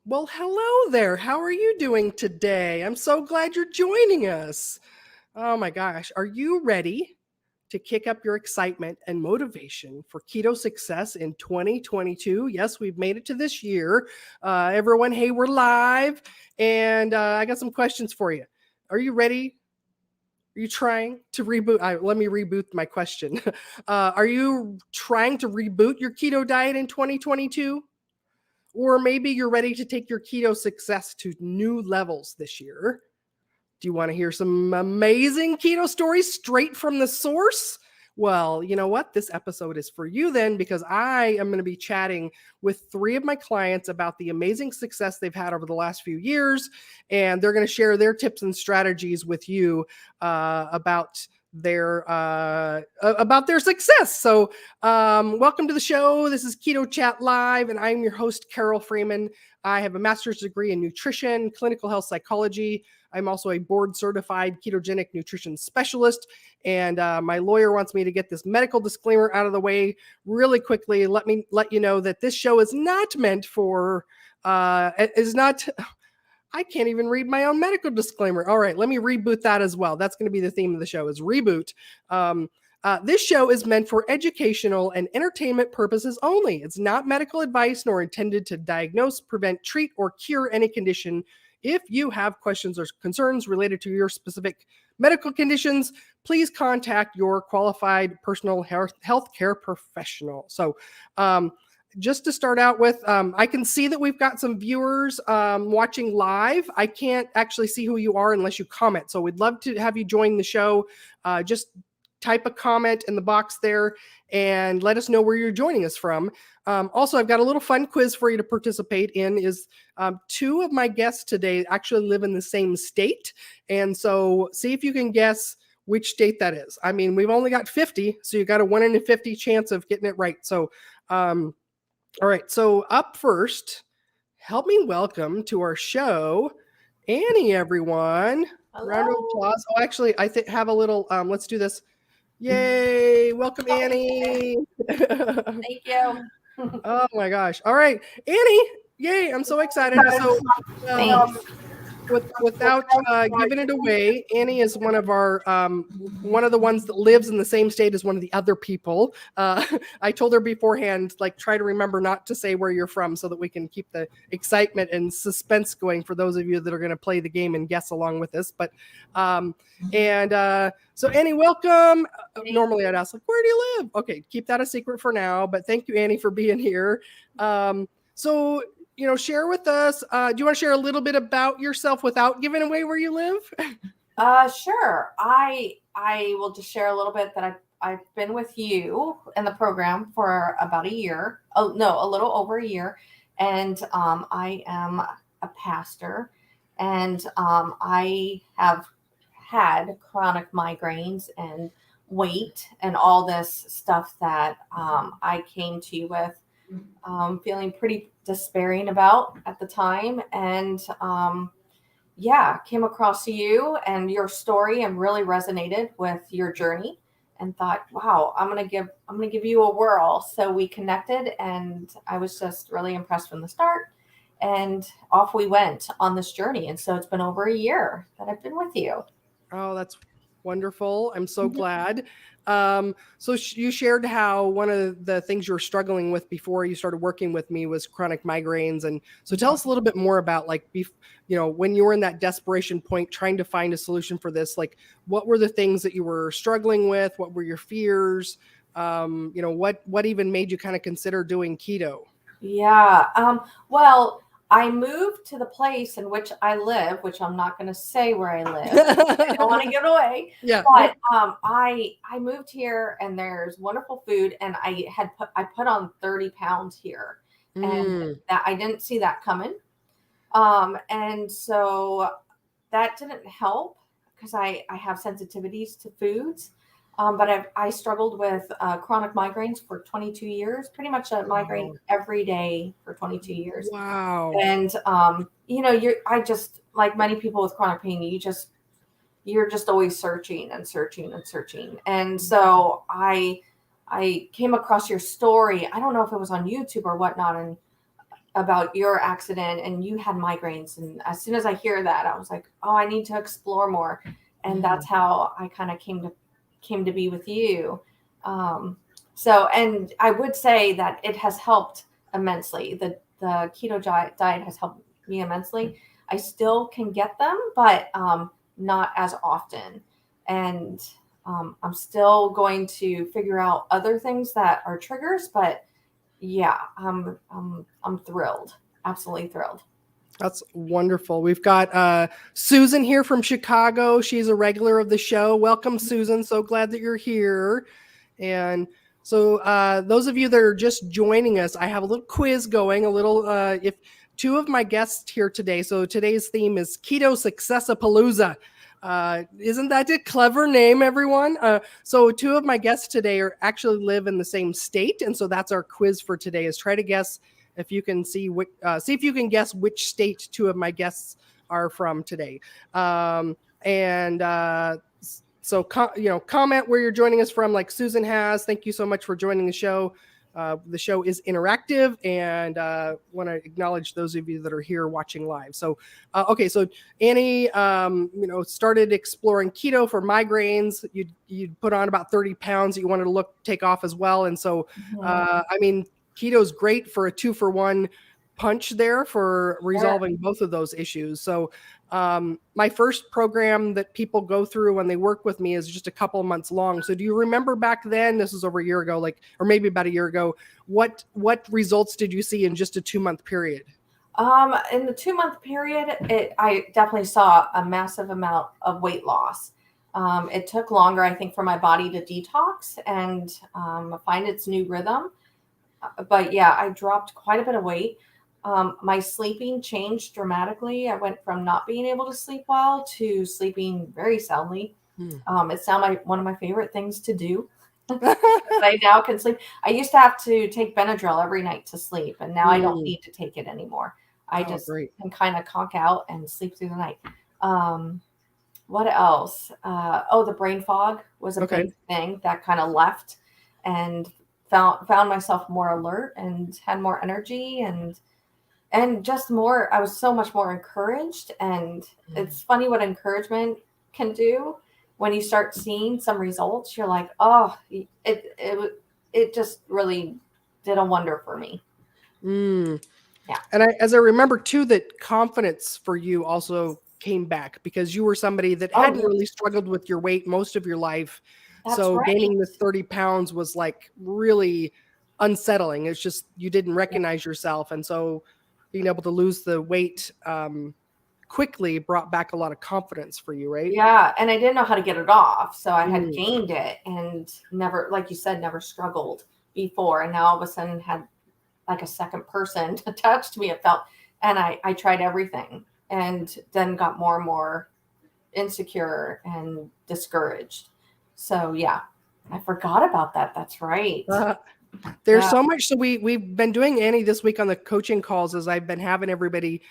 Well, hello there. How are you doing today? I'm so glad you're joining us. Oh my gosh. Are you ready to kick up your excitement and motivation for keto success in 2022? Yes, we've made it to this year. Everyone, hey, we're live. And I got some questions for you. Are you ready? Are you trying to reboot? Let me reboot my question. Are you trying to reboot your keto diet in 2022? Or maybe you're ready to take your keto success to new levels this year. Do you want to hear some amazing keto stories straight from the source? Well, you know what? This episode is for you then, because I am going to be chatting with 3 of my clients about the amazing success they've had over the last few years. And they're going to share their tips and strategies with you about their success. So welcome to the show. This is Keto Chat Live, and I'm your host, Carole Freeman. I have a master's degree in nutrition, clinical health psychology. I'm also a board certified ketogenic nutrition specialist. And my lawyer wants me to get this medical disclaimer out of the way really quickly. Let you know that this show is not meant for, I can't even read my own medical disclaimer. All right, let me reboot that as well. That's going to be the theme of the show, is reboot. This show is meant for educational and entertainment purposes only. It's not medical advice nor intended to diagnose, prevent, treat, or cure any condition. If you have questions or concerns related to your specific medical conditions, please contact your qualified personal health care professional. So, just to start out with, I can see that we've got some viewers watching live. I can't actually see who you are unless you comment. So we'd love to have you join the show. Just type a comment in the box there and let us know where you're joining us from. Also, I've got a little fun quiz for you to participate in. Is 2 of my guests today actually live in the same state. And so see if you can guess which state that is. I mean, we've only got 50, so you got a 1 in 50 chance of getting it right. So, all right, so up first, help me welcome to our show, Annie, everyone. Hello. Round of applause. Oh, actually, I have a little, let's do this. Yay, welcome, Annie. Thank you. Oh my gosh. All right, Annie, yay, I'm so excited. So without giving it away, Annie is one of the ones that lives in the same state as one of the other people. I told her beforehand, like, try to remember not to say where you're from so that we can keep the excitement and suspense going for those of you that are going to play the game and guess along with us. But so Annie, welcome. Normally I'd ask, like, where do you live? Okay, keep that a secret for now, but thank you, Annie, for being here. So share with us. Do you want to share a little bit about yourself without giving away where you live? Sure. I will just share a little bit that I've been with you in the program for about a year. Oh no, a little over a year. And I am a pastor, and I have had chronic migraines and weight and all this stuff that I came to you with, feeling pretty despairing about at the time. And came across you and your story and really resonated with your journey and thought, wow, I'm gonna give you a whirl. So we connected, and I was just really impressed from the start, and off we went on this journey. And so it's been over a year that I've been with you. Oh, that's wonderful. I'm so glad. So you shared how one of the things you were struggling with before you started working with me was chronic migraines. And so tell us a little bit more about, like, when you were in that desperation point, trying to find a solution for this, like, what were the things that you were struggling with? What were your fears? What even made you kind of consider doing keto? Yeah. Well, I moved to the place in which I live, which I'm not going to say where I live. I don't want to give it away. Yeah. But I moved here, and there's wonderful food, and I put on 30 pounds here, and that I didn't see that coming. And so that didn't help because I have sensitivities to foods. But I struggled with chronic migraines for 22 years, pretty much a migraine every day for 22 years. Wow. And, I just, like many people with chronic pain, you're just always searching and searching and searching. And so I came across your story. I don't know if it was on YouTube or whatnot. And about your accident and you had migraines. And as soon as I hear that, I was like, oh, I need to explore more. And that's how I kind of came to be with you. So, and I would say that it has helped immensely. The keto diet has helped me immensely. I still can get them, but not as often. And I'm still going to figure out other things that are triggers, but yeah, I'm thrilled. Absolutely thrilled. That's wonderful. We've got Susan here from Chicago. She's a regular of the show. Welcome, Susan. So glad that you're here. And so those of you that are just joining us, I have a little quiz going, if two of my guests here today. So today's theme is Keto Success-A-Palooza. Isn't that a clever name, everyone? So two of my guests today actually live in the same state. And so that's our quiz for today, is try to guess if you can see if you can guess which state two of my guests are from today. So comment where you're joining us from, like Susan has. Thank you so much for joining the show. The show is interactive, and want to acknowledge those of you that are here watching live. So, so Annie, started exploring keto for migraines. You'd put on about 30 pounds that you wanted to take off as well. And so, keto is great for a 2-for-1 punch there for resolving both of those issues. So my first program that people go through when they work with me is just a couple of months long. So do you remember back then, this was over a year ago, or maybe about a year ago, what results did you see in just a 2-month period? In the 2-month period, I definitely saw a massive amount of weight loss. It took longer, I think, for my body to detox and find its new rhythm. But yeah, I dropped quite a bit of weight. My sleeping changed dramatically. I went from not being able to sleep well to sleeping very soundly. It's now one of my favorite things to do. I now can sleep. I used to have to take Benadryl every night to sleep, and now I don't need to take it anymore. I just can kind of conk out and sleep through the night. What else? The brain fog was a big thing that kind of left, and found myself more alert and had more energy and just more. I was so much more encouraged. And it's funny what encouragement can do when you start seeing some results. You're like, oh, it just really did a wonder for me. Yeah. And as I remember too, that confidence for you also came back, because you were somebody that hadn't really struggled with your weight most of your life. That's so right. Gaining the 30 pounds was like really unsettling. It's just, you didn't recognize yourself. And so being able to lose the weight quickly brought back a lot of confidence for you, right? Yeah. And I didn't know how to get it off. So I had gained it and never, like you said, never struggled before. And now all of a sudden had like a second person attached to me, it felt. And I tried everything and then got more and more insecure and discouraged. So yeah, I forgot about that. That's right. There's so much. So we've been doing, Annie, this week on the coaching calls, as I've been having everybody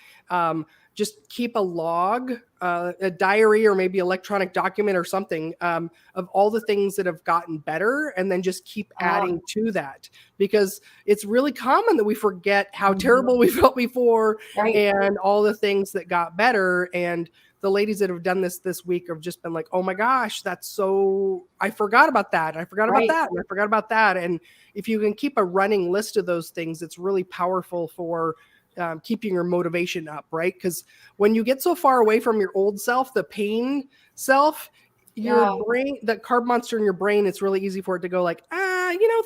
just keep a log, a diary, or maybe electronic document or something of all the things that have gotten better, and then just keep adding to that, because it's really common that we forget how terrible we felt before and all the things that got better. And the ladies that have done this week have just been like, oh my gosh, I forgot about that. I forgot about that. And I forgot about that. And if you can keep a running list of those things, it's really powerful for keeping your motivation up, right? Because when you get so far away from your old self, the pain self, your brain, that carb monster in your brain, it's really easy for it to go like,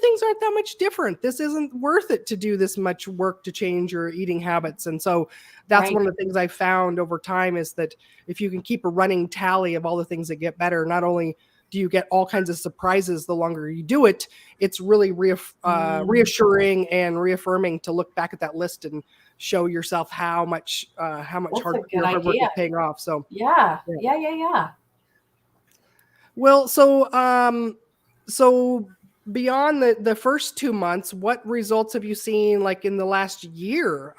things aren't that much different. This isn't worth it to do this much work to change your eating habits. And so that's one of the things I found over time, is that if you can keep a running tally of all the things that get better, not only do you get all kinds of surprises the longer you do it, it's really reassuring and reaffirming to look back at that list and show yourself how much hard work is paying off. So yeah. Well, so beyond the first 2 months, what results have you seen like in the last year?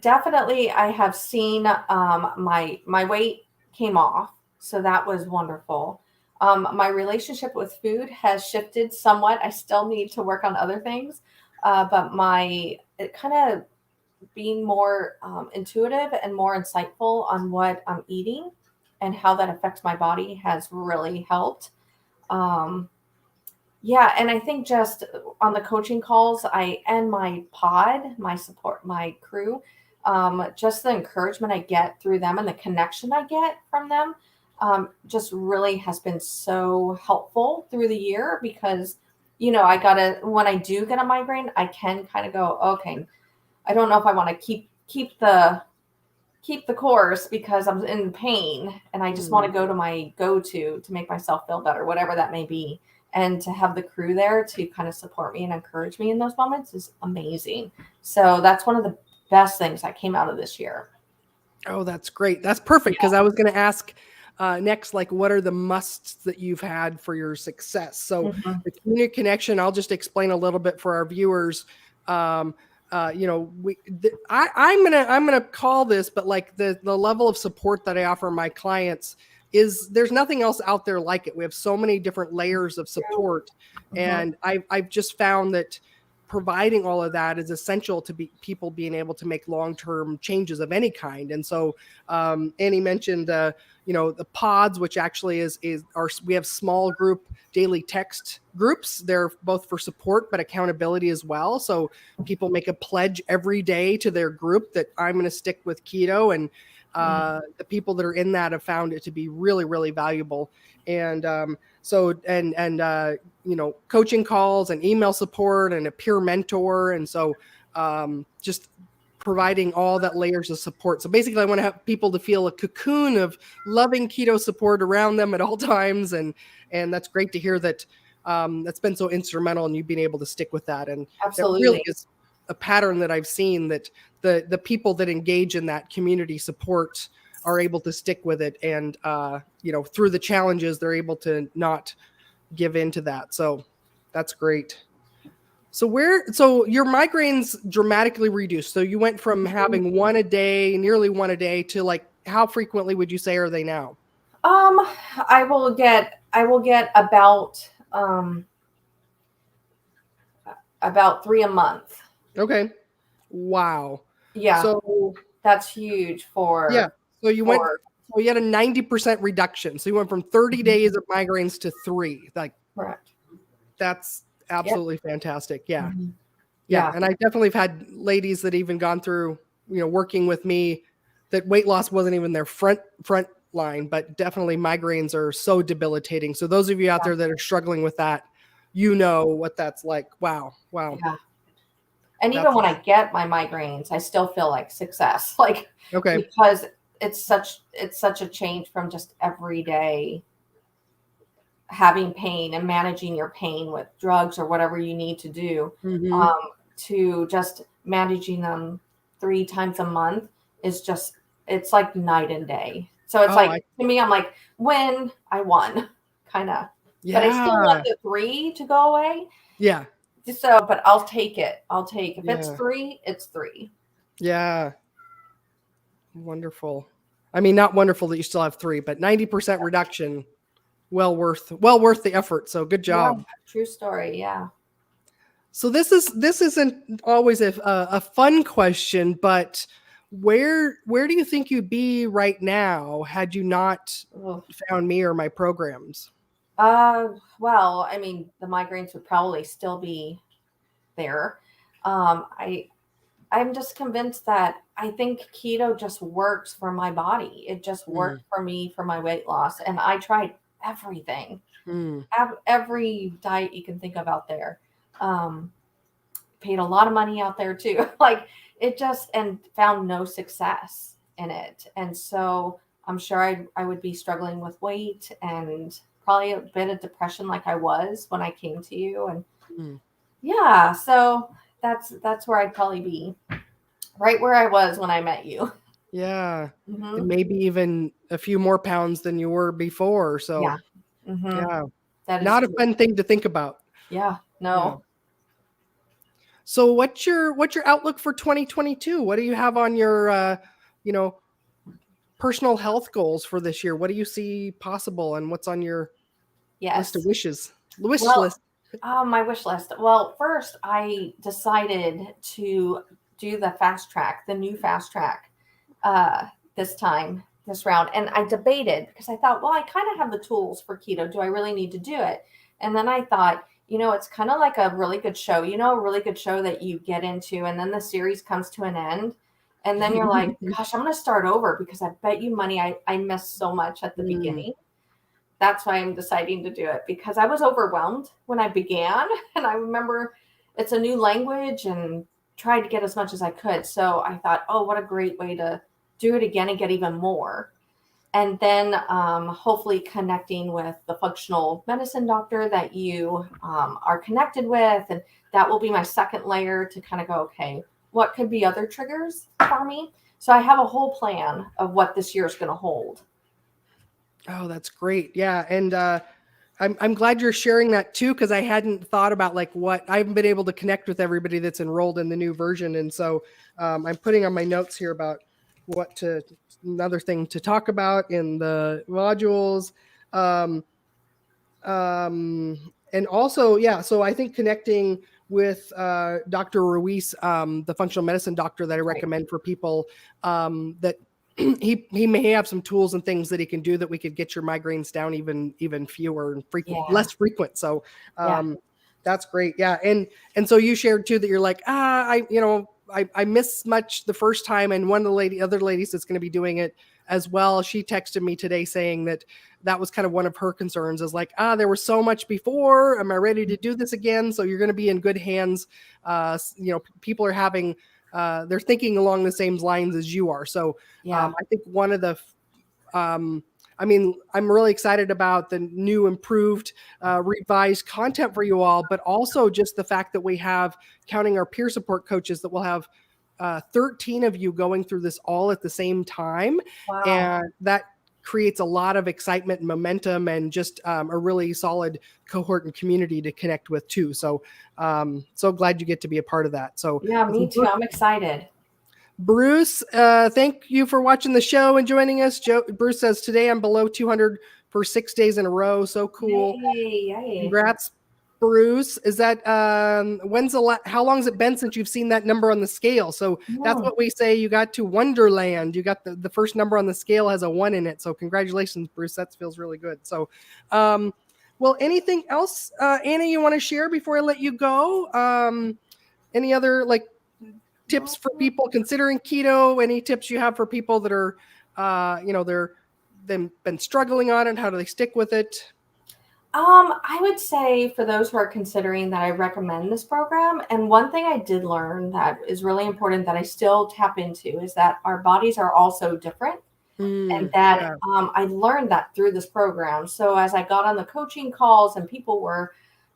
Definitely I have seen my weight came off. So that was wonderful. My relationship with food has shifted somewhat. I still need to work on other things. but it kind of being more intuitive and more insightful on what I'm eating and how that affects my body has really helped. Yeah, and I think just on the coaching calls, and my pod, my support, my crew, just the encouragement I get through them and the connection I get from them, just really has been so helpful through the year because, when I do get a migraine, I can kind of go, okay, I don't know if I want to keep the course because I'm in pain and I just want to go to my go-to to make myself feel better, whatever that may be. And to have the crew there to kind of support me and encourage me in those moments is amazing. So that's one of the best things that came out of this year. Oh, that's great. That's perfect. Because I was going to ask next, like, what are the musts that you've had for your success? So the community connection, I'll just explain a little bit for our viewers. I'm gonna call this, but like the level of support that I offer my clients there's nothing else out there like it. We have so many different layers of support, and I've just found that providing all of that is essential to people being able to make long-term changes of any kind. And so Annie mentioned the pods, which actually we have small group daily text groups. They're both for support but accountability as well. So people make a pledge every day to their group that I'm going to stick with keto, and the people that are in that have found it to be really, really valuable. And coaching calls and email support and a peer mentor. And so just providing all that layers of support. So basically I want to have people to feel a cocoon of loving keto support around them at all times. And that's great to hear that that's been so instrumental in you being able to stick with that. And absolutely, that really is a pattern that I've seen, that the people that engage in that community support are able to stick with it. And, through the challenges, they're able to not give into that. So that's great. So your migraines dramatically reduced. So you went from having nearly one a day to like, how frequently would you say are they now? I will get about 3 a month. Okay. Wow. Yeah. So that's huge for. So you had a 90% reduction. So you went from 30 days of migraines to 3. Like, correct. That's absolutely fantastic. Yeah. Mm-hmm. Yeah. And I definitely have had ladies that even gone through, working with me, that weight loss wasn't even their front line, but definitely migraines are so debilitating. So those of you out there that are struggling with that, what that's like. Wow. Yeah. And even when I get my migraines, I still feel like success. Like, because it's such a change from just every day having pain and managing your pain with drugs or whatever you need to do, to just managing them 3 times a month is just, it's like night and day. So it's to me, I'm like, when I won, kind of. Yeah. But I still want the 3 to go away. Yeah. So, but I'll take it. If it's 3, it's 3. Yeah. Wonderful. I mean, not wonderful that you still have 3, but 90% reduction, well worth the effort. So good job. Yeah, true story. Yeah. So this isn't always a fun question, but where do you think you'd be right now had you not found me or my programs? Well, I mean, the migraines would probably still be there. I'm just convinced that I think keto just works for my body. It just worked for me for my weight loss. And I tried everything, every diet you can think of out there. Paid a lot of money out there too. Like and found no success in it. And so I'm sure I would be struggling with weight and probably a bit of depression like I was when I came to you. And yeah, so that's where I'd probably be, right where I was when I met you. Yeah. And maybe even a few more pounds than you were before. So yeah. Yeah. That is not a fun thing to think about. Yeah. No. Yeah. So what's your outlook for 2022? What do you have on your personal health goals for this year? What do you see possible, and what's on your list of wish list? My wish list. Well, first I decided to do the fast track, the new fast track, uh, this round. And I debated because I thought, well, I kind of have the tools for keto. Do I really need to do it? And then I thought, it's kind of like a really good show, a really good show that you get into, and then the series comes to an end. And then you're like, gosh, I'm going to start over because I bet you money I missed so much at the beginning. That's why I'm deciding to do it, because I was overwhelmed when I began. And I remember it's a new language and tried to get as much as I could. So I thought, oh, what a great way to do it again and get even more. And then hopefully connecting with the functional medicine doctor that you are connected with. And that will be my second layer to kind of go, okay, what could be other triggers for me? So I have a whole plan of what this year is going to hold. Oh, that's great. Yeah. And I'm glad you're sharing that too, because I hadn't thought about I haven't been able to connect with everybody that's enrolled in the new version. And so I'm putting on my notes here about another thing to talk about in the modules. And also, yeah, so I think connecting with Dr. Ruiz, the functional medicine doctor that I recommend for people, that he may have some tools and things that he can do that we could get your migraines down even fewer and less frequent. So that's great. Yeah. And so you shared too that you're like, I missed much the first time. And one of the other ladies that's going to be doing it as well, she texted me today saying that was kind of one of her concerns, is like, there was so much before. Am I ready to do this again? So you're going to be in good hands. People are having, they're thinking along the same lines as you are. So I think one of the, I'm really excited about the new, improved, revised content for you all, but also just the fact that we have, counting our peer support coaches, that we'll have 13 of you going through this all at the same time. Wow. And that creates a lot of excitement and momentum, and just a really solid cohort and community to connect with too. So so glad you get to be a part of that. So yeah, me too. I'm excited. Bruce, thank you for watching the show and joining us. Bruce says, today I'm below 200 for 6 days in a row. So cool. Yay. Congrats, Bruce. Is that how long has it been since you've seen that number on the scale? So that's what we say. You got to Wonderland. You got the first number on the scale has a 1 in it. So congratulations, Bruce. That feels really good. So well, anything else, Anna, you want to share before I let you go? Any other tips for people considering keto? Any tips you have for people that are they've been struggling on it? How do they stick with it? I would say for those who are considering, that I recommend this program. And one thing I did learn that is really important that I still tap into is that our bodies are also different. And that I learned that through this program. So as I got on the coaching calls and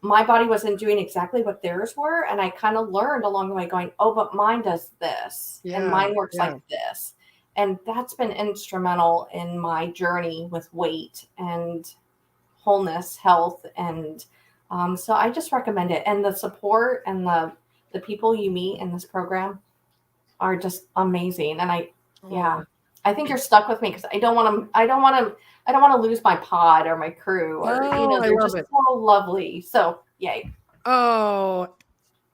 my body wasn't doing exactly what theirs were. And I kind of learned along the way going, oh, but mine does this and mine works like this. And that's been instrumental in my journey with weight and wholeness, health. And so I just recommend it. And the support and the people you meet in this program are just amazing. And I think you're stuck with me because I don't want to lose my pod or my crew, or they're just so lovely. So yay. Oh,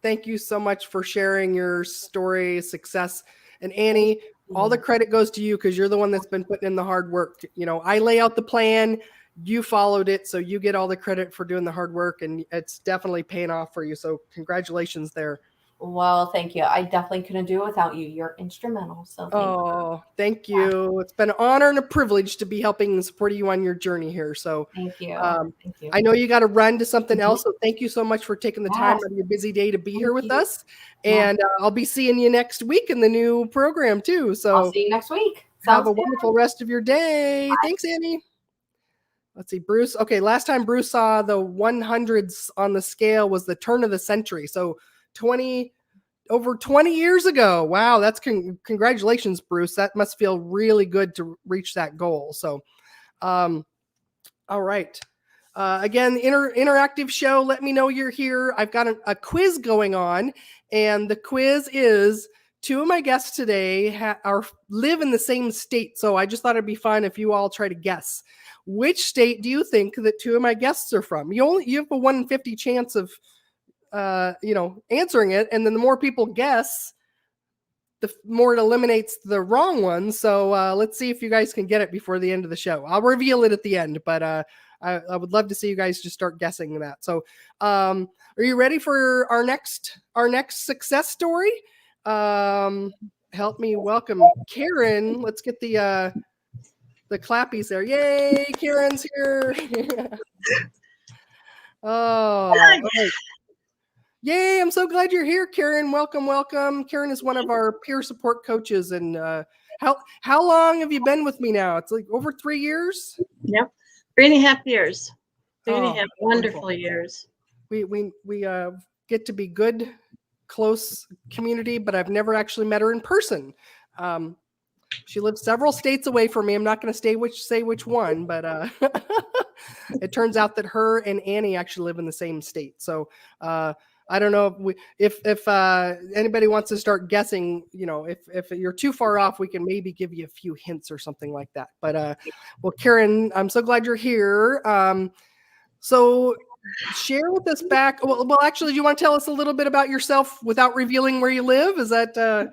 thank you so much for sharing your story, success. And Annie, all the credit goes to you because you're the one that's been putting in the hard work. I lay out the plan, you followed it, so you get all the credit for doing the hard work, and it's definitely paying off for you. So congratulations there. Well, thank you. I definitely couldn't do it without you. You're instrumental. So thank you. Yeah. It's been an honor and a privilege to be helping and supporting you on your journey here. So thank you. Thank you. I know you got to run to something else. So thank you so much for taking the time out of your busy day to be here with us. And I'll be seeing you next week in the new program too. So I'll see you next week. Have a wonderful rest of your day. Bye. Thanks, Annie. Let's see, Bruce. Okay, last time Bruce saw the 100s on the scale was the turn of the century. So over 20 years ago. Wow, that's congratulations, Bruce. That must feel really good to reach that goal. So, all right. Again, interactive show. Let me know you're here. I've got a quiz going on, and the quiz is two of my guests today live in the same state. So I just thought it'd be fun if you all try to guess. Which state do you think that two of my guests are from? You have a 1 in 50 chance of answering it. And then the more people guess, the more it eliminates the wrong one. So let's see if you guys can get it before the end of the show. I'll reveal it at the end, but I would love to see you guys just start guessing that. So are you ready for our next success story? Help me welcome Karen. Let's get the clappies there. Yay, Karen's here. Oh, all right. Yay, I'm so glad you're here, Karen. Welcome, welcome. Karen is one of our peer support coaches. And how long have you been with me now? It's like over 3 years? Yep. 3.5 years. 3.5 wonderful wonderful years. We get to be good, close community, but I've never actually met her in person. She lives several states away from me. I'm not going to say which one, but it turns out that her and Annie actually live in the same state. So I don't know if anybody wants to start guessing, if you're too far off, we can maybe give you a few hints or something like that. But well, Karen, I'm so glad you're here. So share with us back. Well, actually, do you want to tell us a little bit about yourself without revealing where you live? Is that?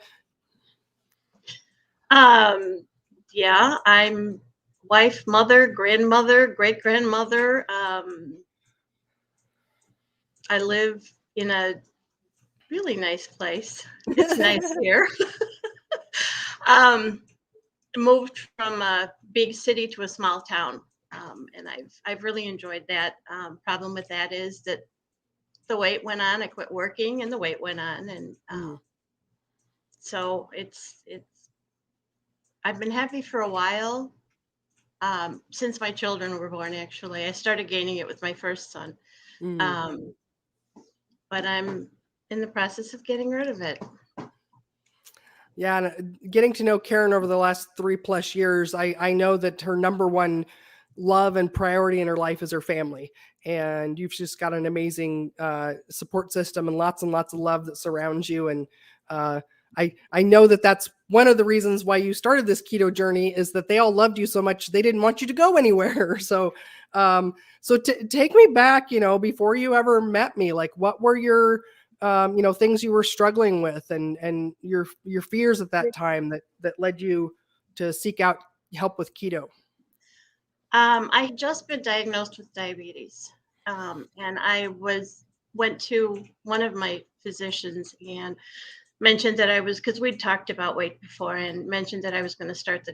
Yeah, I'm wife, mother, grandmother, great-grandmother. I live in a really nice place. It's nice here. Moved from a big city to a small town, and I've really enjoyed that. Problem with that is that the weight went on. I quit working, and the weight went on, and so it's. I've been happy for a while. Since my children were born, actually, I started gaining it with my first son. But I'm in the process of getting rid of it. Yeah, and getting to know Karen over the last 3+ years, I know that her number one love and priority in her life is her family. And you've just got an amazing support system and lots of love that surrounds you. And I know that that's one of the reasons why you started this keto journey, is that they all loved you so much they didn't want you to go anywhere. So take me back, before you ever met me, like what were your things you were struggling with and your fears at that time that led you to seek out help with keto? I had just been diagnosed with diabetes, and I went to one of my physicians and mentioned that I was, because we'd talked about weight before, and mentioned that I was going to start the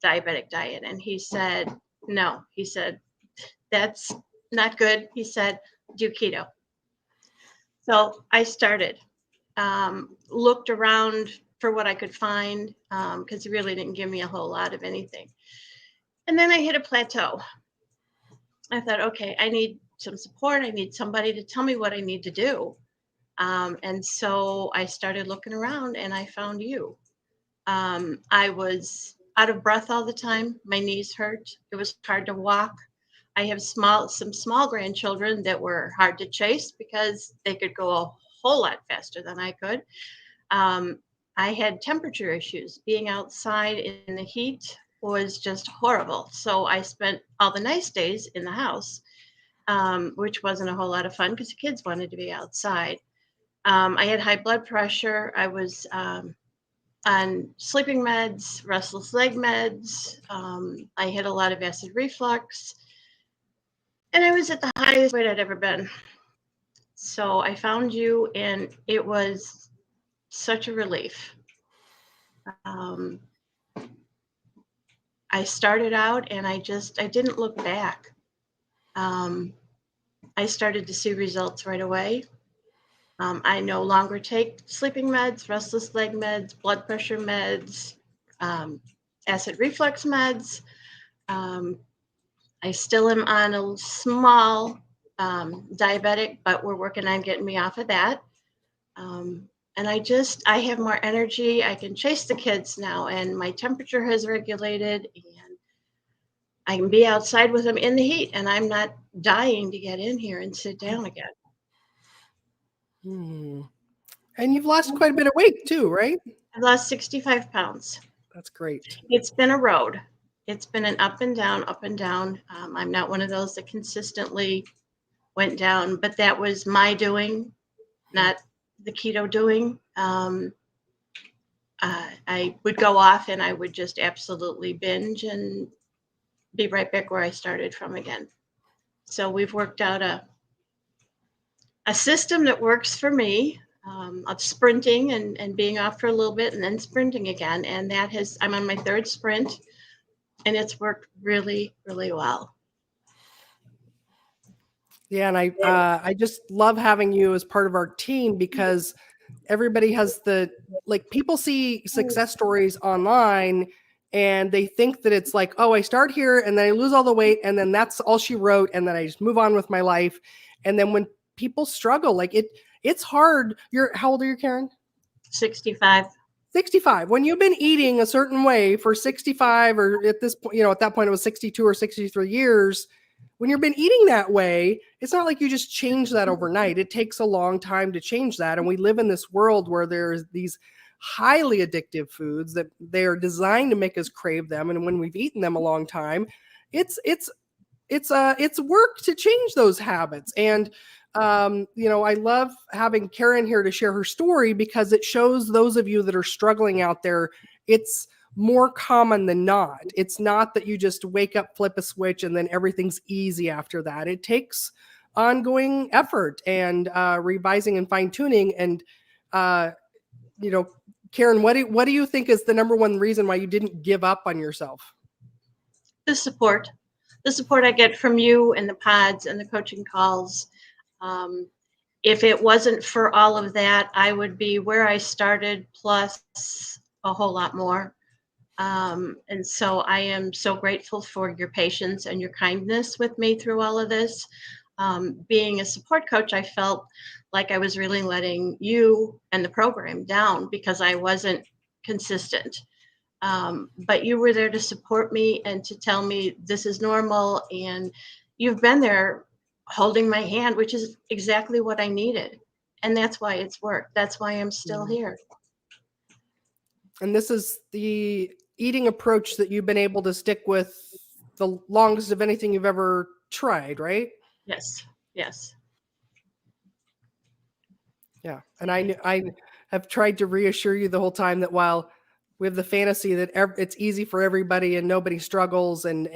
diabetic diet. And he said, no, he said, that's not good. He said, do keto. So I started, looked around for what I could find, because he really didn't give me a whole lot of anything. And then I hit a plateau. I thought, okay, I need some support. I need somebody to tell me what I need to do. And so I started looking around, and I found you. I was out of breath all the time. My knees hurt. It was hard to walk. I have some small grandchildren that were hard to chase because they could go a whole lot faster than I could. I had temperature issues. Being outside in the heat was just horrible. So I spent all the nice days in the house, which wasn't a whole lot of fun because the kids wanted to be outside. I had high blood pressure. I was on sleeping meds, restless leg meds. I had a lot of acid reflux. And I was at the highest weight I'd ever been. So I found you, and it was such a relief. I started out, and I didn't look back. I started to see results right away. I no longer take sleeping meds, restless leg meds, blood pressure meds, acid reflux meds. I still am on a small diabetic, but we're working on getting me off of that. And I have more energy. I can chase the kids now, and my temperature has regulated, and I can be outside with them in the heat, and I'm not dying to get in here and sit down again. And you've lost quite a bit of weight too, right? I've lost 65 pounds. That's great. It's been a road. It's been an up and down, up and down. I'm not one of those that consistently went down, but that was my doing, not the keto doing. I would go off and I would just absolutely binge and be right back where I started from again. So we've worked out a system that works for me, of sprinting and being off for a little bit and then sprinting again. And I'm on my third sprint, and it's worked really, really well. Yeah, and I just love having you as part of our team because everybody has people see success stories online and they think that it's like, oh, I start here and then I lose all the weight and then that's all she wrote and then I just move on with my life. And then when people struggle, like it's hard. How old are you, Karen? 65. 65. When you've been eating a certain way for 65 or at this point, at that point it was 62 or 63 years, when you've been eating that way, it's not like you just change that overnight. It takes a long time to change that. And we live in this world where there's these highly addictive foods that they are designed to make us crave them. And when we've eaten them a long time, it's work to change those habits. And I love having Karen here to share her story because it shows those of you that are struggling out there, it's more common than not. It's not that you just wake up, flip a switch, and then everything's easy after that. It takes ongoing effort and revising and fine tuning. And Karen, what do you think is the number one reason why you didn't give up on yourself? The support I get from you and the pods and the coaching calls. If it wasn't for all of that, I would be where I started plus a whole lot more. And so I am so grateful for your patience and your kindness with me through all of this. Being a support coach, I felt like I was really letting you and the program down because I wasn't consistent. But you were there to support me and to tell me this is normal. And you've been there holding my hand, which is exactly what I needed. And that's why it's worked. That's why I'm still here. And this is the eating approach that you've been able to stick with the longest of anything you've ever tried, right? Yes. Yeah. And I have tried to reassure you the whole time that while we have the fantasy that it's easy for everybody and nobody struggles and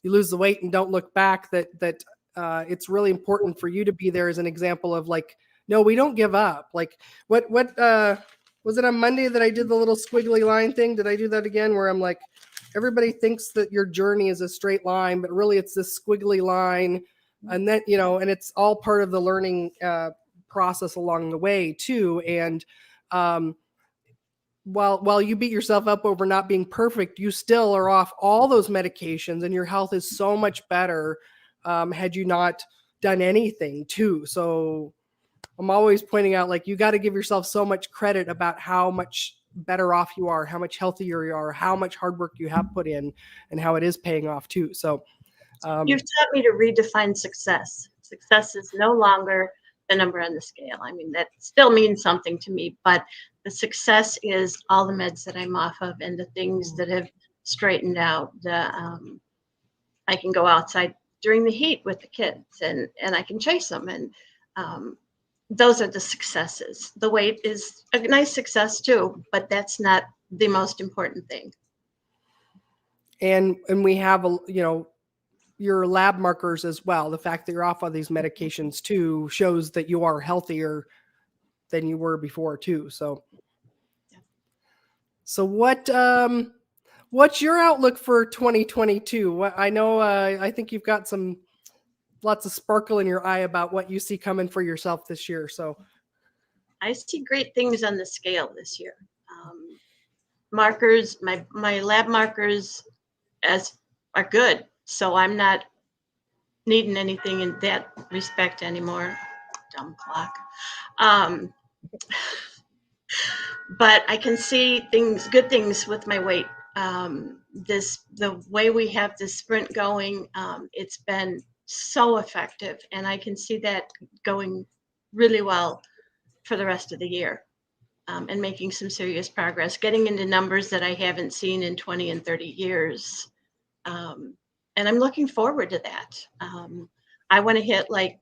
you lose the weight and don't look back, that it's really important for you to be there as an example of like, no, we don't give up. Like what was it on Monday that I did the little squiggly line thing? Did I do that again where I'm like, everybody thinks that your journey is a straight line, but really it's this squiggly line. And then, and it's all part of the learning process along the way too. And while you beat yourself up over not being perfect, you still are off all those medications and your health is so much better had you not done anything too. So I'm always pointing out, like, you got to give yourself so much credit about how much better off you are, how much healthier you are, how much hard work you have put in, and how it is paying off too. So you've taught me to redefine success. Success is no longer the number on the scale. I mean, that still means something to me, but the success is all the meds that I'm off of and the things that have straightened out. I can go outside during the heat with the kids and I can chase them. And those are the successes. The weight is a nice success too, but that's not the most important thing. And we have your lab markers as well. The fact that you're off on these medications too shows that you are healthier than you were before too. So what's your outlook for 2022? I know I think you've got lots of sparkle in your eye about what you see coming for yourself this year. So I see great things on the scale this year. Markers, my lab markers are good. So I'm not needing anything in that respect anymore. Dumb clock. But I can see good things with my weight. The way we have this sprint going, it's been so effective, and I can see that going really well for the rest of the year, and making some serious progress, getting into numbers that I haven't seen in 20 and 30 years. And I'm looking forward to that. I want to hit, like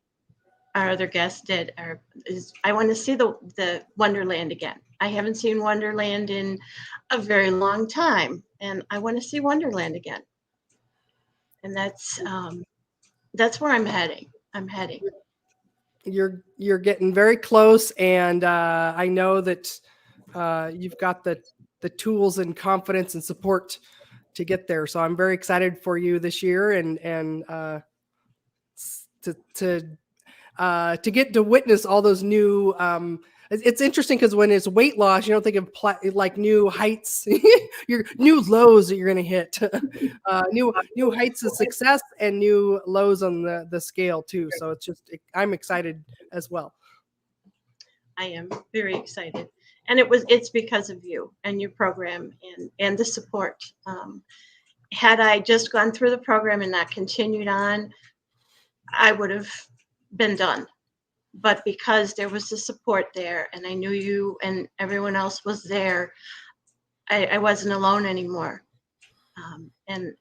our other guest did, I want to see the Wonderland again. I haven't seen Wonderland in a very long time, and I want to see Wonderland again. And that's where I'm heading. You're getting very close, and I know that you've got the tools and confidence and support to get there. So I'm very excited for you this year, and to get to witness all those new. It's interesting because when it's weight loss, you don't think of like new heights, your new lows that you're going to hit, new heights of success and new lows on the scale too. So it's just, I'm excited as well. I am very excited, and it's because of you and your program and the support. Had I just gone through the program and not continued on, I would have been done. But because there was the support there, and I knew you and everyone else was there, I wasn't alone anymore. And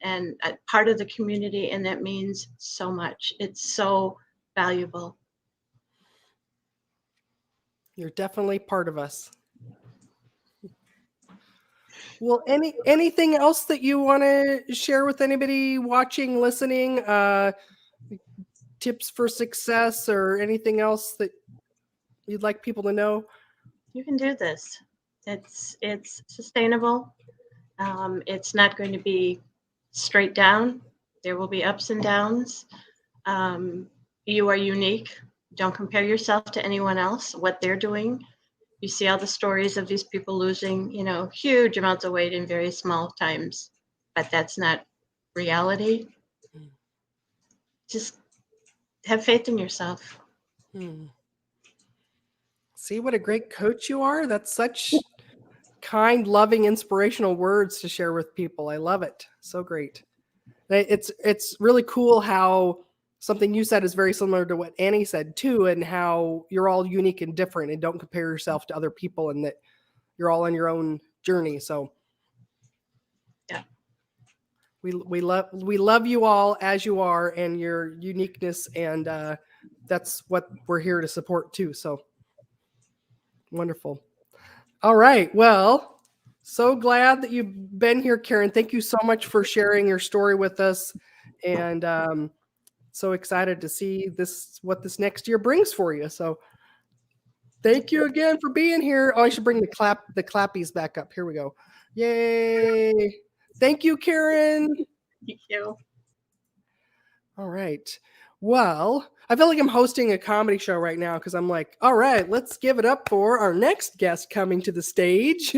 part of the community, and that means so much. It's so valuable. You're definitely part of us. Well, anything else that you want to share with anybody watching, listening, tips for success, or anything else that you'd like people to know? You can do this. It's sustainable. It's not going to be straight down. There will be ups and downs. You are unique. Don't compare yourself to anyone else, what they're doing. You see all the stories of these people losing, huge amounts of weight in very small times, but that's not reality. Just have faith in yourself. See what a great coach you are? That's such kind, loving, inspirational words to share with people. I love it. So great. It's really cool how something you said is very similar to what Annie said too, and how you're all unique and different, and don't compare yourself to other people, and that you're all on your own journey. So yeah, we love you all as you are, and your uniqueness, and that's what we're here to support too. So wonderful. All right. Well, so glad that you've been here, Karen. Thank you so much for sharing your story with us, and so excited to see what this next year brings for you. So thank you again for being here. Oh, I should bring the clappies back up. Here we go. Yay. Thank you, Karen. Thank you. All right. Well, I feel like I'm hosting a comedy show right now, because I'm like, all right, let's give it up for our next guest coming to the stage.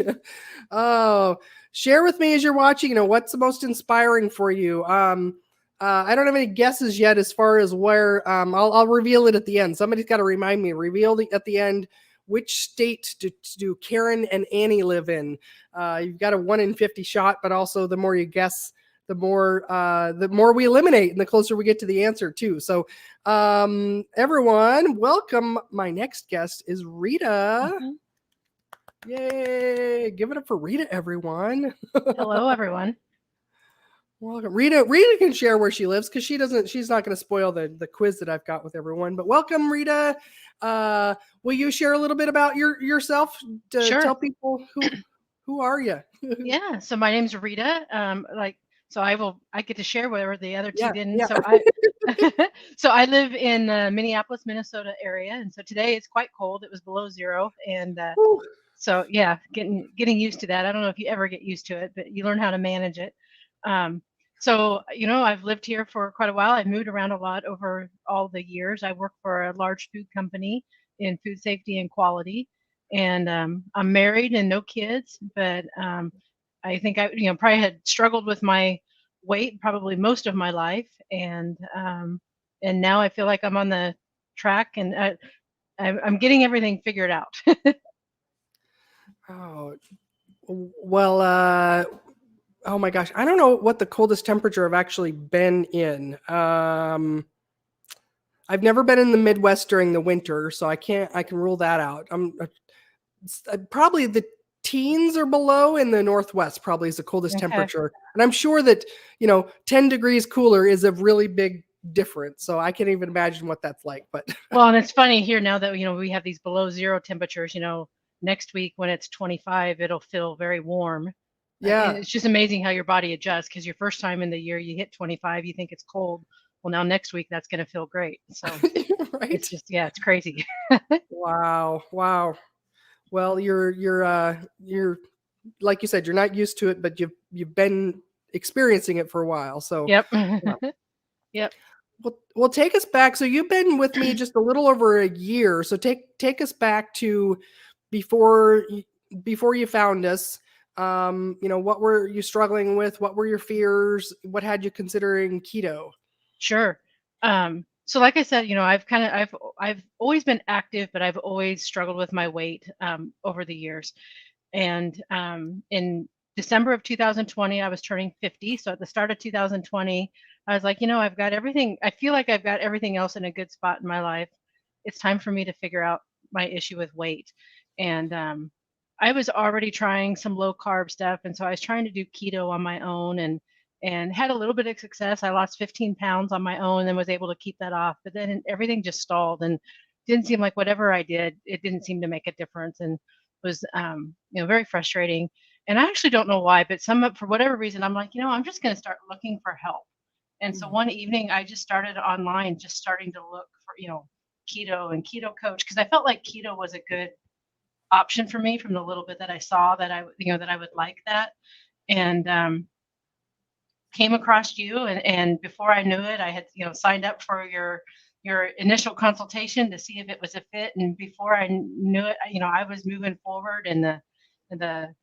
Oh, share with me as you're watching, what's the most inspiring for you? I don't have any guesses yet as far as where. I'll reveal it at the end. Somebody's got to remind me. At the end, which state do Karen and Annie live in? You've got a 1 in 50 shot, but also the more you guess, the more we eliminate, and the closer we get to the answer too. So, everyone, welcome. My next guest is Rita. Mm-hmm. Yay! Give it up for Rita, everyone. Hello, everyone. Welcome. Rita can share where she lives, because she's not going to spoil the quiz that I've got with everyone. But welcome, Rita. Will you share a little bit about yourself to Sure. tell people who are you? Yeah. So my name's Rita. So I get to share whatever the other two didn't. Yeah. So I live in Minneapolis, Minnesota area, and so today it's quite cold. It was below zero, and so yeah, getting used to that. I don't know if you ever get used to it, but you learn how to manage it. So I've lived here for quite a while. I've moved around a lot over all the years. I work for a large food company in food safety and quality, and I'm married and no kids, but I think I probably had struggled with my weight probably most of my life, and now I feel like I'm on the track, and I'm getting everything figured out. Oh, well, oh my gosh, I don't know what the coldest temperature I've actually been in. I've never been in the Midwest during the winter, so I can rule that out. Probably the teens or below in the Northwest probably is the coldest Okay. temperature. And I'm sure that, 10 degrees cooler is a really big difference. So I can't even imagine what that's like, but Well, and it's funny here now that, we have these below zero temperatures, next week when it's 25, it'll feel very warm. yeah, It's just amazing how your body adjusts, because your first time in the year you hit 25, you think it's cold. Well, now next week that's going to feel great. So right. it's just, yeah, it's crazy. Wow. Well, you're like you said, you're not used to it, but you've been experiencing it for a while. So Yep. yeah. Yep. Well, take us back. So you've been with me just a little over a year. So take us back to before you found us. What were you struggling with? What were your fears? What had you considering keto? Sure. So like I said, I've always been active, but I've always struggled with my weight over the years. And in December of 2020, I was turning 50. So at the start of 2020, I was like, I've got everything. I feel like I've got everything else in a good spot in my life. It's time for me to figure out my issue with weight. And I was already trying some low carb stuff. And so I was trying to do keto on my own and had a little bit of success. I lost 15 pounds on my own and was able to keep that off. But then everything just stalled and didn't seem like whatever I did, it didn't seem to make a difference. And was very frustrating. And I actually don't know why, but for whatever reason, I'm like, I'm just going to start looking for help. And so one evening I just started online, just starting to look for, keto and keto coach, because I felt like keto was a good option for me from the little bit that I saw that I would like that. And came across you, and before I knew it, I had signed up for your initial consultation to see if it was a fit, and before I knew it, I was moving forward, and the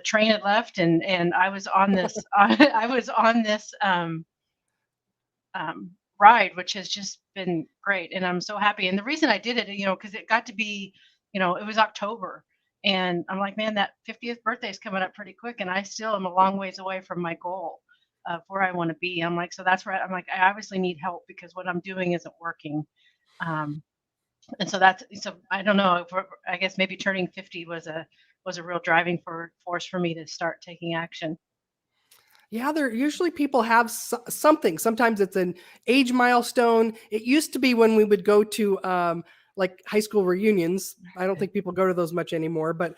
train had left, and I was on this I was on this ride, which has just been great, and I'm so happy. And the reason I did it, because it got to be, it was October, and I'm like, man, that 50th birthday is coming up pretty quick, and I still am a long ways away from my goal of where I want to be. I'm like, so that's where I'm like, I obviously need help because what I'm doing isn't working. And so I don't know, I guess maybe turning 50 was a real driving force for me to start taking action. Yeah, there usually people have something. Sometimes it's an age milestone. It used to be when we would go to like high school reunions. I don't think people go to those much anymore, but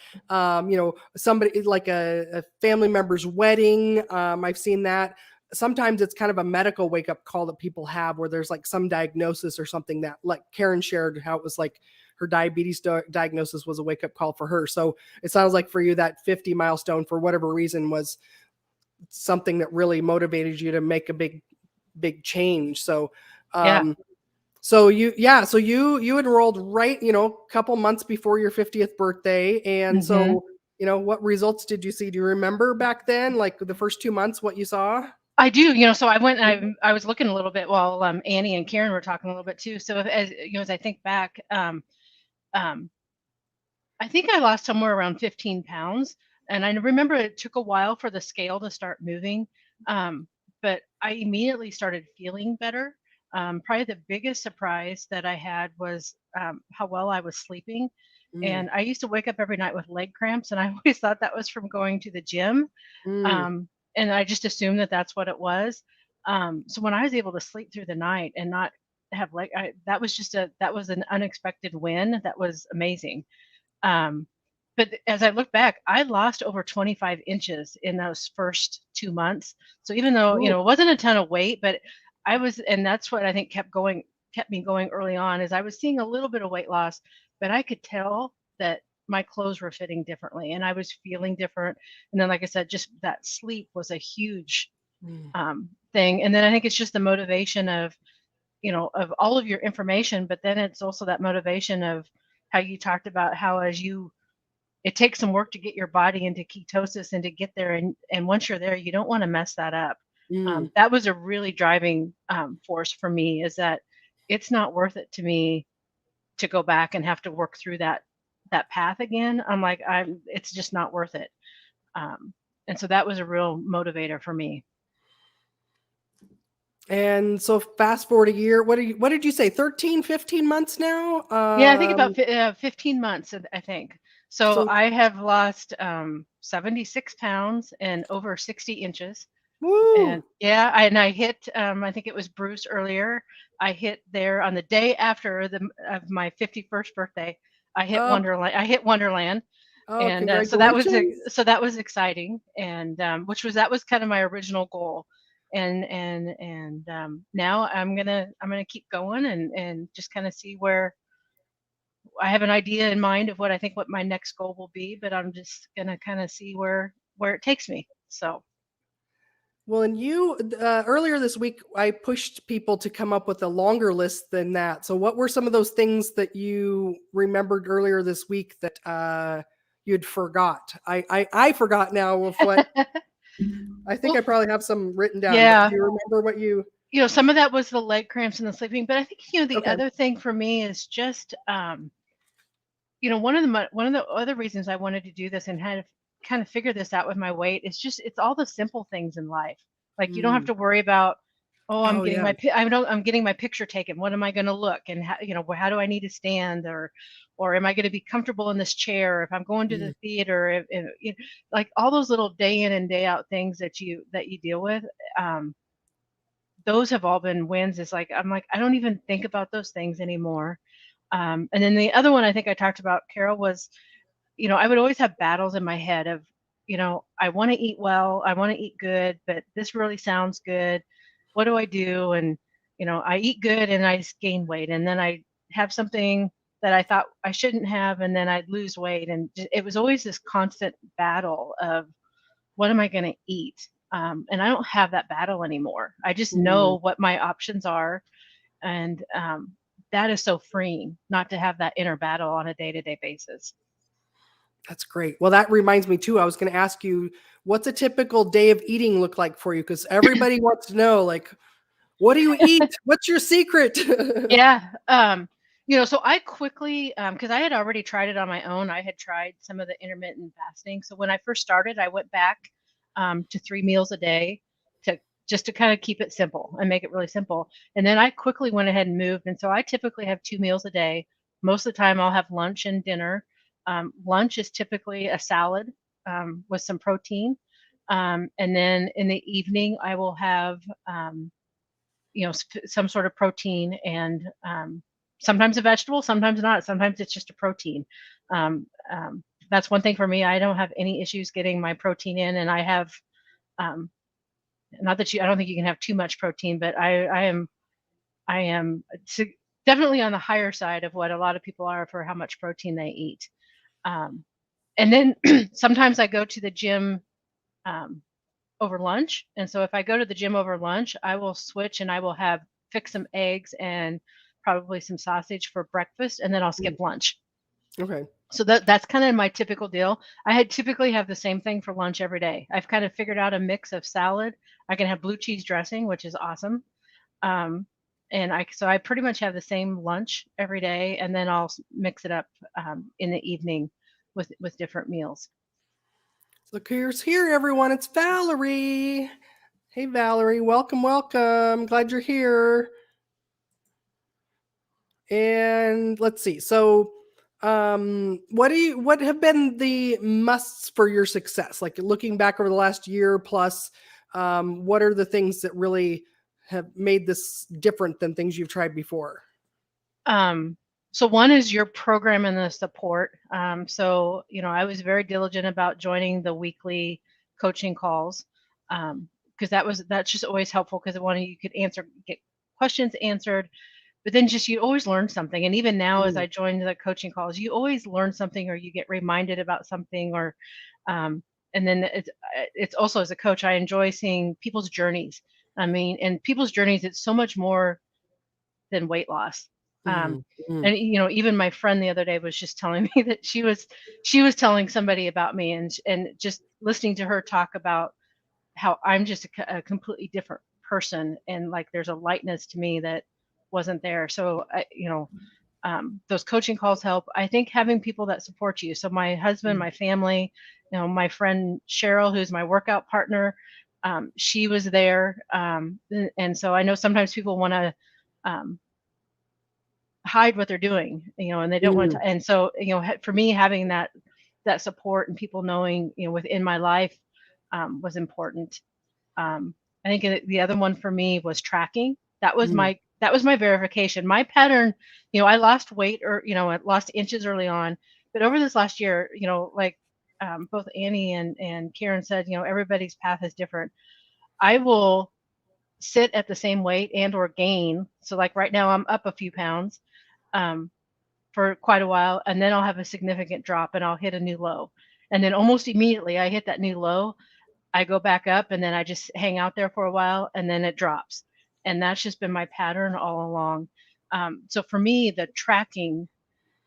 somebody like a family member's wedding. I've seen that. Sometimes it's kind of a medical wake up call that people have where there's like some diagnosis or something that, like Karen shared how it was like her diabetes diagnosis was a wake up call for her. So it sounds like for you that 50 milestone for whatever reason was something that really motivated you to make a big change. So so you enrolled right, a couple months before your 50th birthday. And so, what results did you see? Do you remember back then, like the first 2 months, what you saw? I do, so I went and I was looking a little bit while Annie and Karen were talking a little bit too. So as I think back, I think I lost somewhere around 15 pounds. And I remember it took a while for the scale to start moving. But I immediately started feeling better. Probably the biggest surprise that I had was how well I was sleeping. And I used to wake up every night with leg cramps, and I always thought that was from going to the gym. And I just assumed that that's what it was. So when I was able to sleep through the night and not have that was an unexpected win. That was amazing. But as I look back, I lost over 25 inches in those first 2 months. So even though, it wasn't a ton of weight, but and that's what I think kept me going early on, is I was seeing a little bit of weight loss, but I could tell that my clothes were fitting differently and I was feeling different. And then, like I said, just that sleep was a huge thing. And then I think it's just the motivation of all of your information, but then it's also that motivation of how you talked about how it takes some work to get your body into ketosis and to get there. And once you're there, you don't want to mess that up. That was a really driving force for me, is that it's not worth it to me to go back and have to work through that path again. I'm like, it's just not worth it. And so that was a real motivator for me. And so fast forward a year, what did you say? 13, 15 months now? Yeah, I think about 15 months, I think. So So- I have lost 76 pounds and over 60 inches. woo. And yeah, I hit, I think it was Bruce earlier. I hit there on the day after of my 51st birthday. I hit Oh. Wonderland. I hit Wonderland. Oh, And congratulations. so that was exciting, and that was kind of my original goal, and now I'm gonna keep going and just kind of see where I have an idea in mind of what my next goal will be, but I'm just gonna kind of see where it takes me. So. Well, and you earlier this week, I pushed people to come up with a longer list than that. So, what were some of those things that you remembered earlier this week that you'd forgot? I forgot now of what. I think I probably have some written down. Yeah. But do you remember what you? Some of that was the leg cramps and the sleeping, but I think the Okay. other thing for me is just one of the other reasons I wanted to do this and had to kind of figure this out with my weight is just it's all the simple things in life. Like you don't have to worry about, I'm Oh, getting yeah. I'm getting my picture taken. What am I going to look, and how do I need to stand, or am I going to be comfortable in this chair if I'm going to the theater? Like all those little day in and day out things that you deal with. Those have all been wins. It's like I'm like I don't even think about those things anymore. And then the other one I think I talked about, Carole, was, I would always have battles in my head of, I want to eat well, I want to eat good, but this really sounds good. What do I do? And, I eat good and I gain weight. And then I have something that I thought I shouldn't have, and then I'd lose weight. And it was always this constant battle of what am I going to eat? And I don't have that battle anymore. I just know what my options are. And that is so freeing not to have that inner battle on a day-to-day basis. That's great. Well, that reminds me too. I was going to ask you, what's a typical day of eating look like for you? Because everybody wants to know, like, what do you eat? What's your secret? Yeah. So I quickly, because I had already tried it on my own, I had tried some of the intermittent fasting. So when I first started, I went back to 3 meals a day to kind of keep it simple and make it really simple. And then I quickly went ahead and moved. And so I typically have 2 meals a day. Most of the time I'll have lunch and dinner. Lunch is typically a salad with some protein. And then in the evening, I will have, some sort of protein and sometimes a vegetable, sometimes not. Sometimes it's just a protein. That's one thing for me. I don't have any issues getting my protein in, and I have, not that I don't think you can have too much protein, but I am definitely on the higher side of what a lot of people are for how much protein they eat. And then sometimes I go to the gym over lunch. And so if I go to the gym over lunch, I will switch and I will fix some eggs and probably some sausage for breakfast, and then I'll skip lunch. Okay. So that's kind of my typical deal. I typically have the same thing for lunch every day. I've kind of figured out a mix of salad. I can have blue cheese dressing, which is awesome. And I pretty much have the same lunch every day, and then I'll mix it up in the evening with different meals. Look who's here, everyone. It's Valerie. Hey, Valerie. Welcome, welcome. Glad you're here. And let's see. So, what have been the musts for your success? Like looking back over the last year plus, what are the things that really have made this different than things you've tried before? So one is your program and the support. So, I was very diligent about joining the weekly coaching calls because that's just always helpful because you could get questions answered, but then you always learn something. And even now, as I joined the coaching calls, you always learn something or you get reminded about something or, and then it's also as a coach, I enjoy seeing people's journeys. I mean, and people's journeys, it's so much more than weight loss. And even my friend the other day was just telling me that she was telling somebody about me and just listening to her talk about how I'm just a completely different person, and like there's a lightness to me that wasn't there. So those coaching calls help. I think having people that support you. So my husband, my family, my friend Cheryl, who's my workout partner, She was there. And so I know sometimes people want to hide what they're doing, and they don't want to. And so, for me, having that support and people knowing, within my life was important. I think the other one for me was tracking. That was my verification. My pattern, I lost weight, or, I lost inches early on, but over this last year, like both Annie and Karen said, everybody's path is different. I will sit at the same weight and or gain. So like right now I'm up a few pounds for quite a while, and then I'll have a significant drop and I'll hit a new low. And then almost immediately I hit that new low, I go back up, and then I just hang out there for a while, and then it drops. And that's just been my pattern all along. So for me, the tracking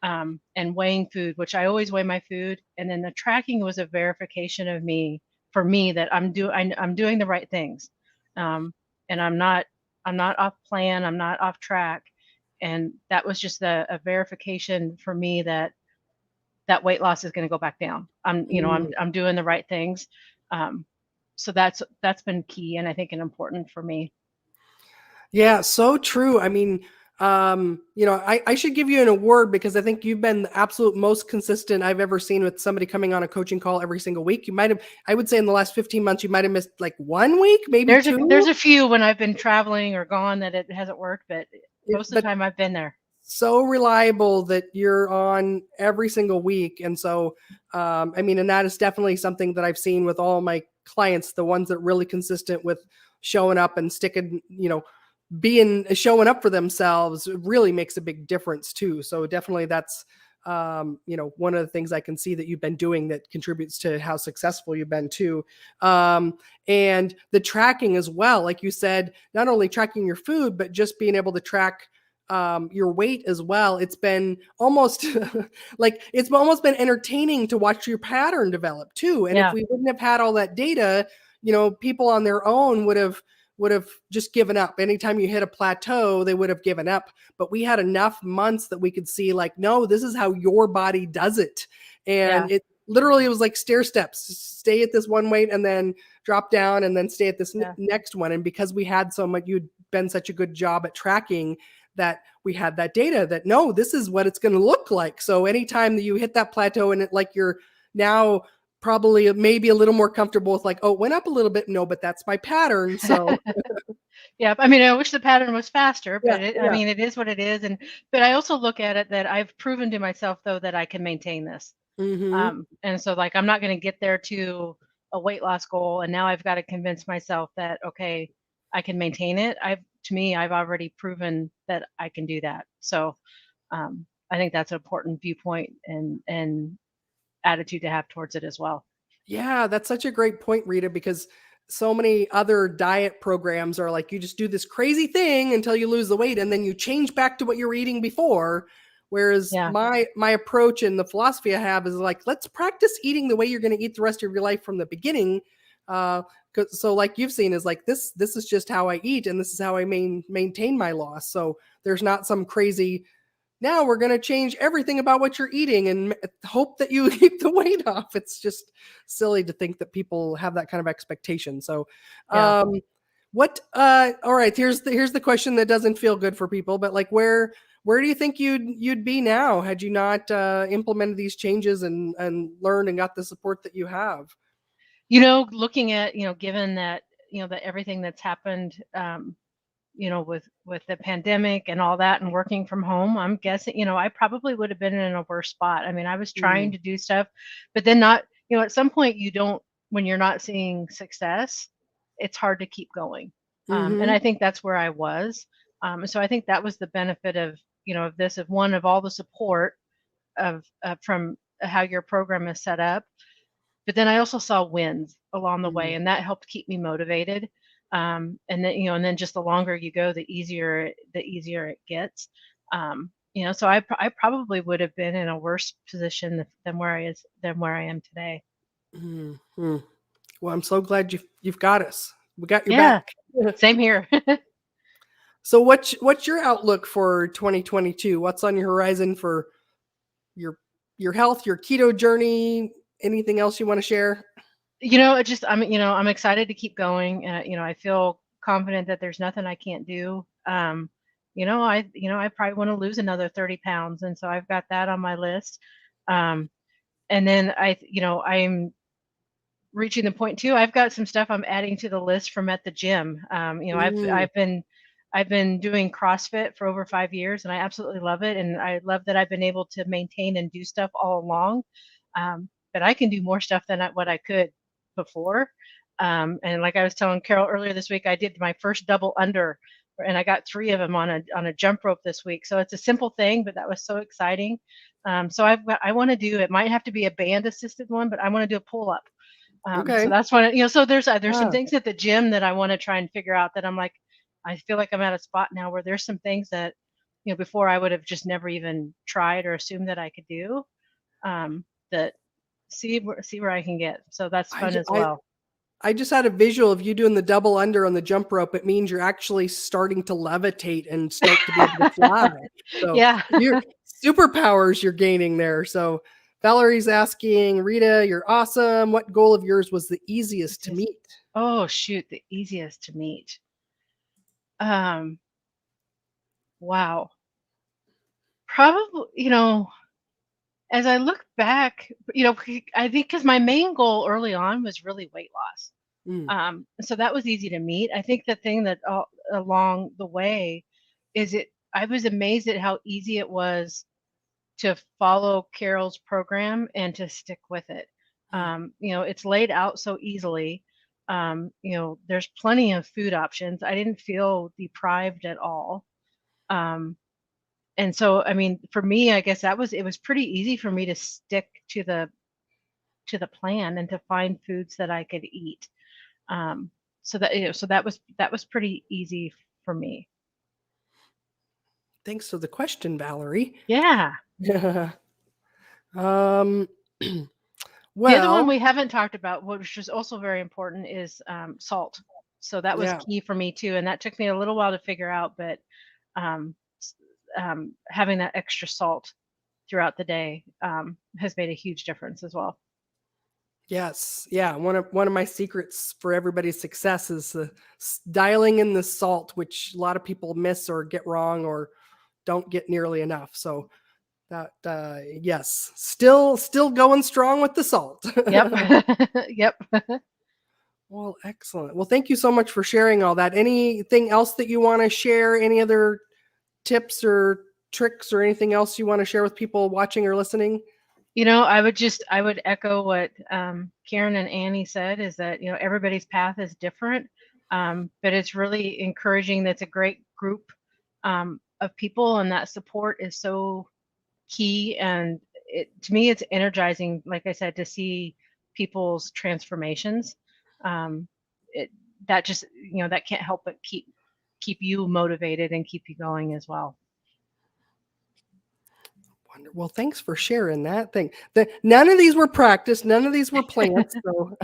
and weighing food, which I always weigh my food, and then the tracking was a verification of me, for me, that I'm doing the right things, and I'm not off plan, I'm not off track, and that was just a verification for me that weight loss is going to go back down. I'm doing the right things. So that's been key, and I think important for me. Yeah, so true. I mean, I should give you an award, because I think you've been the absolute most consistent I've ever seen with somebody coming on a coaching call every single week. You might have, I would say in the last 15 months, you might have missed like 1 week, maybe two. There's a few when I've been traveling or gone that it hasn't worked, but most of the time I've been there. So reliable that you're on every single week. And so, and that is definitely something that I've seen with all my clients, the ones that are really consistent with showing up and sticking, showing up for themselves really makes a big difference too. So definitely that's, one of the things I can see that you've been doing that contributes to how successful you've been too. And the tracking as well, like you said, not only tracking your food, but just being able to track your weight as well. It's been almost it's almost been entertaining to watch your pattern develop too. And if we wouldn't have had all that data, people on their own would have just given up. Anytime you hit a plateau, they would have given up. But we had enough months that we could see like, no, this is how your body does it. And it literally was like stair steps, stay at this one weight and then drop down and then stay at this next one. And because we had you'd been such a good job at tracking, that we had that data that, no, this is what it's going to look like. So anytime that you hit that plateau and you're now probably maybe a little more comfortable with like, oh, it went up a little bit. No, but that's my pattern. So yeah. I mean, I wish the pattern was faster, but I mean, it is what it is. But I also look at it that I've proven to myself though, that I can maintain this. And so like, I'm not going to get there to a weight loss goal. And now I've got to convince myself that, okay, I can maintain it. I've already proven that I can do that. So I think that's an important viewpoint and attitude to have towards it as well. Yeah, that's such a great point, Rita, because so many other diet programs are like, you just do this crazy thing until you lose the weight and then you change back to what you were eating before. Whereas my approach and the philosophy I have is like, let's practice eating the way you're going to eat the rest of your life from the beginning. So like you've seen is like, this is just how I eat and this is how I maintain my loss. So there's not some crazy, now we're going to change everything about what you're eating and hope that you keep the weight off. It's just silly to think that people have that kind of expectation. So, all right, here's the question that doesn't feel good for people, but like, where do you think you'd be now had you not implemented these changes and learned and got the support that you have? Looking at, given that, that everything that's happened, with the pandemic and all that and working from home, I'm guessing, I probably would have been in a worse spot. I mean, I was trying to do stuff, but then not, at some point when you're not seeing success, it's hard to keep going. And I think that's where I was. So I think that was the benefit of, of all the support from how your program is set up. But then I also saw wins along the way, and that helped keep me motivated. And then, and then just the longer you go, the easier it gets. So I probably would have been in a worse position than where I am today. Mm-hmm. Well, I'm so glad you've got us. We got your back. Same here. So what's your outlook for 2022? What's on your horizon for your health, your keto journey? Anything else you want to share? I'm excited to keep going, and I feel confident that there's nothing I can't do. I probably want to lose another 30 pounds, and so I've got that on my list. And then I'm reaching the point too. I've got some stuff I'm adding to the list from at the gym. I've been doing CrossFit for over 5 years, and I absolutely love it. And I love that I've been able to maintain and do stuff all along. But I can do more stuff than what I could before. And like I was telling Carole earlier this week, I did my first double under, and I got 3 of them on a jump rope this week. So it's a simple thing, but that was so exciting. So I want to do, it might have to be a band assisted one, but I want to do a pull up. Okay. So that's one, so there's Yeah. some things at the gym that I want to try and figure out, that I'm like, I feel like I'm at a spot now where there's some things that, before I would have just never even tried or assumed that I could do, that see where I can get. So that's fun as well. I just had a visual of you doing the double under on the jump rope. It means you're actually starting to levitate and start to be able to fly. So Yeah. your superpowers you're gaining there. So Valerie's asking, Rita, you're awesome. What goal of yours was the easiest to meet? Oh, shoot. The easiest to meet. Wow. Probably, as I look back, I think because my main goal early on was really weight loss. So that was easy to meet. I think the thing that along the way is I was amazed at how easy it was to follow Carole's program and to stick with it. It's laid out so easily. There's plenty of food options. I didn't feel deprived at all. And so, for me, I guess it was pretty easy for me to stick to the plan and to find foods that I could eat. So that was pretty easy for me. Thanks for the question, Valerie. Yeah. Well, the other one we haven't talked about, which is also very important, is salt. So that was key for me too, and that took me a little while to figure out. But having that extra salt throughout the day has made a huge difference as well. Yes, yeah. One of my secrets for everybody's success is dialing in the salt, which a lot of people miss or get wrong or don't get nearly enough. So that yes, still going strong with the salt. Yep. Yep. Well, excellent. Well, thank you so much for sharing all that. Anything else that you want to share? Any other tips or tricks or anything else you want to share with people watching or listening? I would echo what Karen and Annie said, is that, everybody's path is different. But it's really encouraging. That's a great group of people, and that support is so key. And to me, it's energizing, like I said, to see people's transformations. That can't help but keep you motivated and keep you going as well. Well, thanks for sharing that thing. None of these were practiced. None of these were planned. So,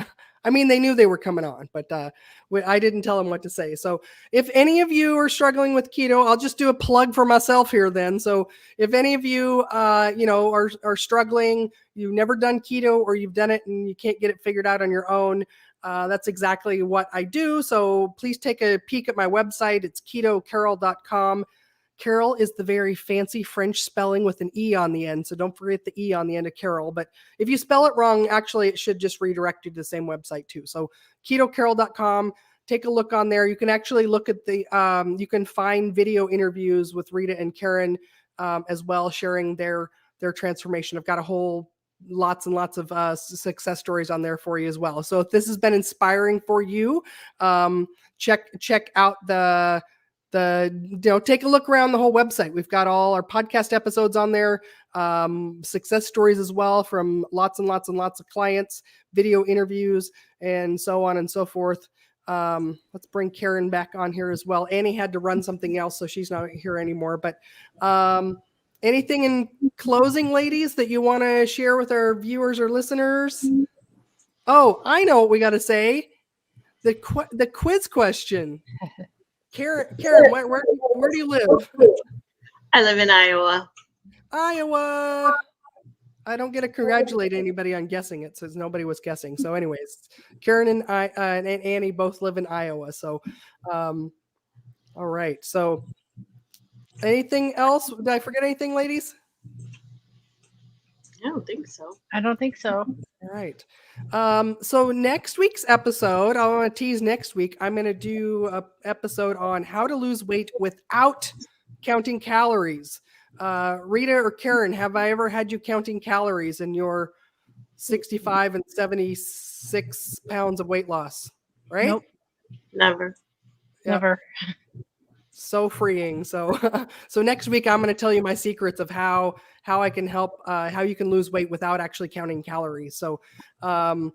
they knew they were coming on, but I didn't tell them what to say. So if any of you are struggling with keto, I'll just do a plug for myself here then. So if any of you, are struggling, you've never done keto or you've done it and you can't get it figured out on your own, that's exactly what I do. So please take a peek at my website. It's ketocarole.com. Carole is the very fancy French spelling with an E on the end. So don't forget the E on the end of Carole. But if you spell it wrong, actually, it should just redirect you to the same website too. So ketocarole.com, take a look on there. You can actually look at you can find video interviews with Rita and Karen as well, sharing their transformation. I've got lots and lots of success stories on there for you as well. So if this has been inspiring for you, check out take a look around the whole website. We've got all our podcast episodes on there, success stories as well from lots and lots and lots of clients, video interviews, and so on and so forth. Let's bring Karen back on here as well. Annie had to run something else, so she's not here anymore. But anything in closing, ladies, that you want to share with our viewers or listeners? Oh, I know what we got to say. The quiz question. Karen, where do you live? I live in Iowa. Iowa. I don't get to congratulate anybody on guessing it, since nobody was guessing. So, anyways, Karen and and Annie both live in Iowa. So, all right. So, anything else? Did I forget anything, ladies? I don't think so. I don't think so. All right. So next week's episode, I want to tease next week. I'm going to do an episode on how to lose weight without counting calories. Rita or Karen, have I ever had you counting calories in your 65 and 76 pounds of weight loss? Right? Nope. Never. Yep. Never. So freeing. So so next week I'm going to tell you my secrets of how I can help how you can lose weight without actually counting calories. So and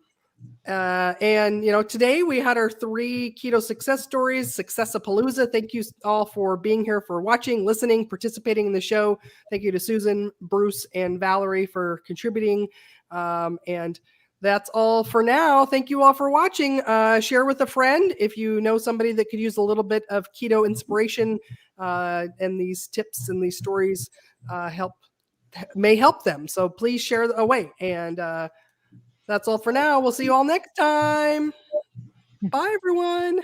today we had our 3 keto success stories, Success-A-Palooza. Thank you all for being here, for watching, listening, participating in the show. Thank you to Susan, Bruce, and Valerie for contributing. And that's all for now. Thank you all for watching. Share with a friend if you know somebody that could use a little bit of keto inspiration, and these tips and these stories may help them. So please share away. And that's all for now. We'll see you all next time. Bye, everyone.